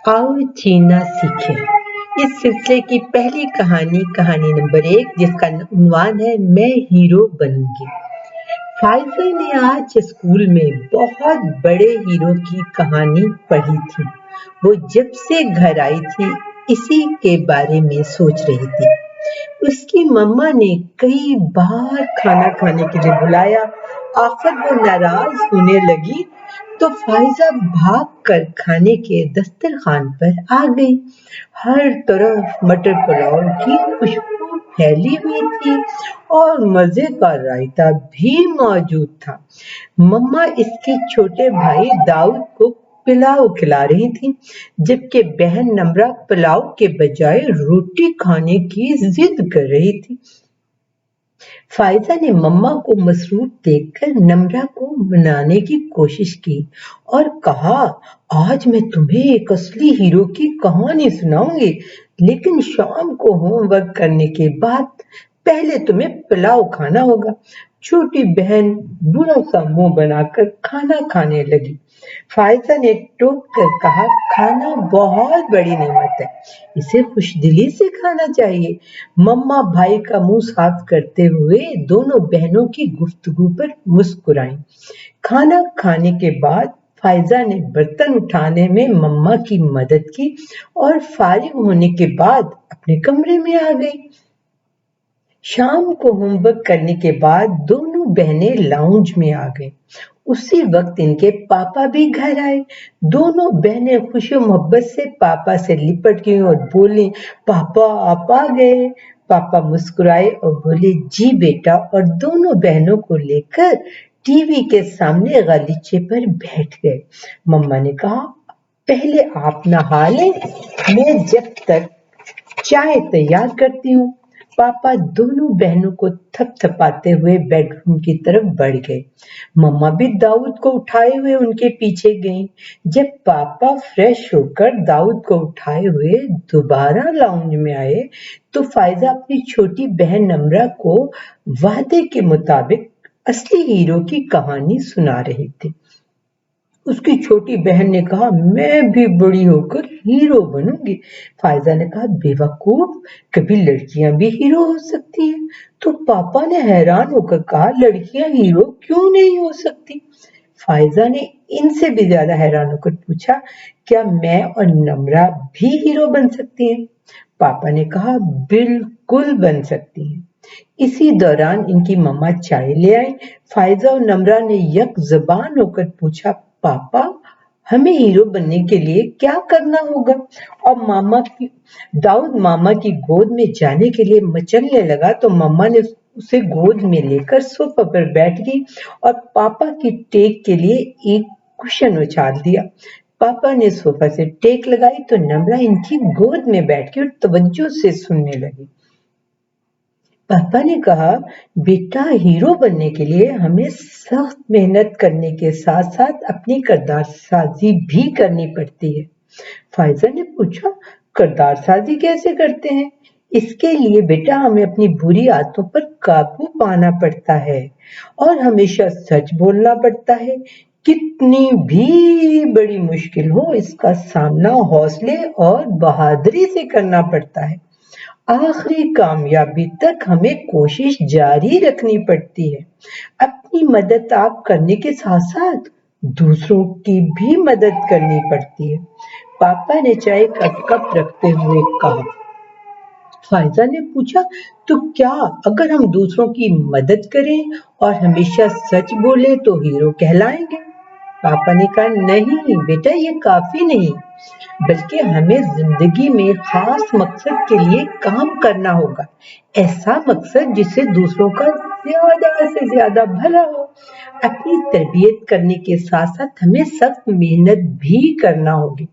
आओ जीना सीखें। इस सिलसिले की पहली कहानी नंबर 1, जिसका उन्वान है मैं हीरो बनूंगी। फाइज़ा ने आज स्कूल में बहुत बड़े हीरो की कहानी पढ़ी थी। वो जब से घर आई थी इसी के बारे में सोच रही थी। उसकी मम्मा ने कई बार खाना खाने के लिए बुलाया। आखिर वो नाराज होने लगी तो फाइज़ा भाग कर खाने के दस्तरखान पर आ गई। हर तरफ मटर पुलाव की खुशबू फैली हुई थी और मजे का रायता भी मौजूद था। मम्मा इसके छोटे भाई दाऊद को पुलाव खिला रही थी, जबकि बहन नम्रा पुलाव के बजाय रोटी खाने की जिद कर रही थी। फाइज़ा ने मम्मा को मसरूफ देखकर नम्रा को मनाने की कोशिश की और कहा, आज मैं तुम्हें एक असली हीरो की कहानी सुनाऊंगी, लेकिन शाम को होमवर्क करने के बाद पहले तुम्हें पुलाव खाना होगा। छोटी बहन बुरा सा मुंह बनाकर खाना खाने लगी। फाइज़ा ने टोक कर कहा, खाना बहुत बड़ी नेमत है, इसे खुशदिली से खाना चाहिए। मम्मा भाई का मुंह साफ करते हुए दोनों बहनों की गुफ्तगू पर मुस्कुराईं। खाना खाने के बाद फाइज़ा ने बर्तन उठाने में मम्मा की मदद की और फारिग होने के बाद अपने कमरे में आ गई। शाम को होमवर्क करने के बाद दोनों बहनें लाउंज में आ गईं। उसी वक्त इनके पापा भी घर आए। दोनों बहनें खुशी मोहब्बत से पापा से लिपट गईं और बोली, पापा आप आ गए। पापा मुस्कुराए और बोले, जी बेटा, और दोनों बहनों को लेकर टीवी के सामने गलीचे पर बैठ गए। मम्मा ने कहा, पहले आप नहा लें, मैं जब तक चाय तैयार करती हूँ। पापा दोनों बहनों को थपथपाते हुए बेडरूम की तरफ बढ़ गए। मम्मा भी दाऊद को उठाए हुए उनके पीछे गईं। जब पापा फ्रेश होकर दाऊद को उठाए हुए दोबारा लाउंज में आए तो फाइज़ा अपनी छोटी बहन नम्रा को वादे के मुताबिक असली हीरो की कहानी सुना रही थी। उसकी छोटी बहन ने कहा, मैं भी बड़ी होकर हीरो बनूंगी। फाइज़ा ने कहा, बेवकूफ, कभी लड़कियां भी हीरो हो सकती हैं। तो पापा ने हैरान होकर कहा, लड़कियां हीरो क्यों नहीं हो सकती? फाइज़ा ने इनसे भी ज्यादा हैरान होकर पूछा, क्या मैं और नम्रा भी हीरो बन सकती हैं? पापा ने कहा, बिल्कुल बन सकती हैं। इसी दौरान इनकी मम्मा चाय ले आई। फाइज़ा और नम्रा ने यक ज़बान होकर पूछा, पापा, हमें हीरो बनने के लिए क्या करना होगा? और दाऊद मामा की गोद में जाने के लिए मचलने लगा तो मम्मा ने उसे गोद में लेकर सोफा पर बैठ गई और पापा की टेक के लिए एक कुशन उछाल दिया। पापा ने सोफा से टेक लगाई तो नम्रा इनकी गोद में बैठ के और तवज्जो से सुनने लगी। पापा ने कहा, बेटा, हीरो बनने के लिए हमें सख्त मेहनत करने के साथ साथ अपनी किरदार साजी भी करनी पड़ती है। फाइज़ा ने पूछा, किरदार साजी कैसे करते हैं? इसके लिए बेटा हमें अपनी बुरी आदतों पर काबू पाना पड़ता है और हमेशा सच बोलना पड़ता है। कितनी भी बड़ी मुश्किल हो, इसका सामना हौसले और बहादुरी से करना पड़ता है। आखिरी कामयाबी तक हमें कोशिश जारी रखनी पड़ती है। अपनी मदद आप करने के साथ साथ दूसरों की भी मदद करनी पड़ती है। पापा ने चाय का कप रखते हुए कहा। फाइज़ा ने पूछा, तो क्या अगर हम दूसरों की मदद करें और हमेशा सच बोले तो हीरो कहलाएंगे? पापा ने कहा, नहीं बेटा, ये काफी नहीं, बल्कि हमें जिंदगी में खास मकसद के लिए काम करना होगा। ऐसा मकसद जिससे दूसरों का ज्यादा से ज्यादा भला हो। अपनी तरबियत करने के साथ साथ हमें सख्त मेहनत भी करना होगी।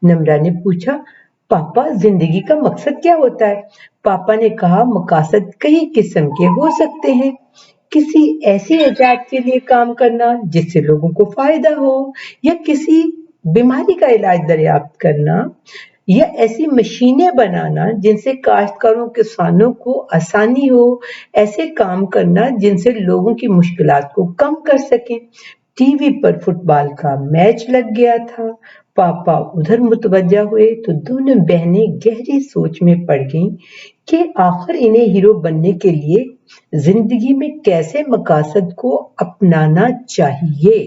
नम्रा ने पूछा, पापा, जिंदगी का मकसद क्या होता है? पापा ने कहा, मकासद कई किस्म के हो सकते हैं। किसी ऐसी इजाद के लिए काम करना जिससे लोगों को फायदा हो, या किसी बीमारी का इलाज दरियाफ्त करना, या ऐसी मशीनें बनाना जिनसे काश्तकारों किसानों को आसानी हो, ऐसे काम करना जिनसे लोगों की मुश्किलात को कम कर सकें। ٹی وی پر فٹ بال کا میچ لگ گیا تھا۔ پاپا ادھر متوجہ ہوئے تو دونوں بہنیں گہری سوچ میں پڑ گئیں کہ آخر انہیں ہیرو بننے کے لیے زندگی میں کیسے مقاصد کو اپنانا چاہیے۔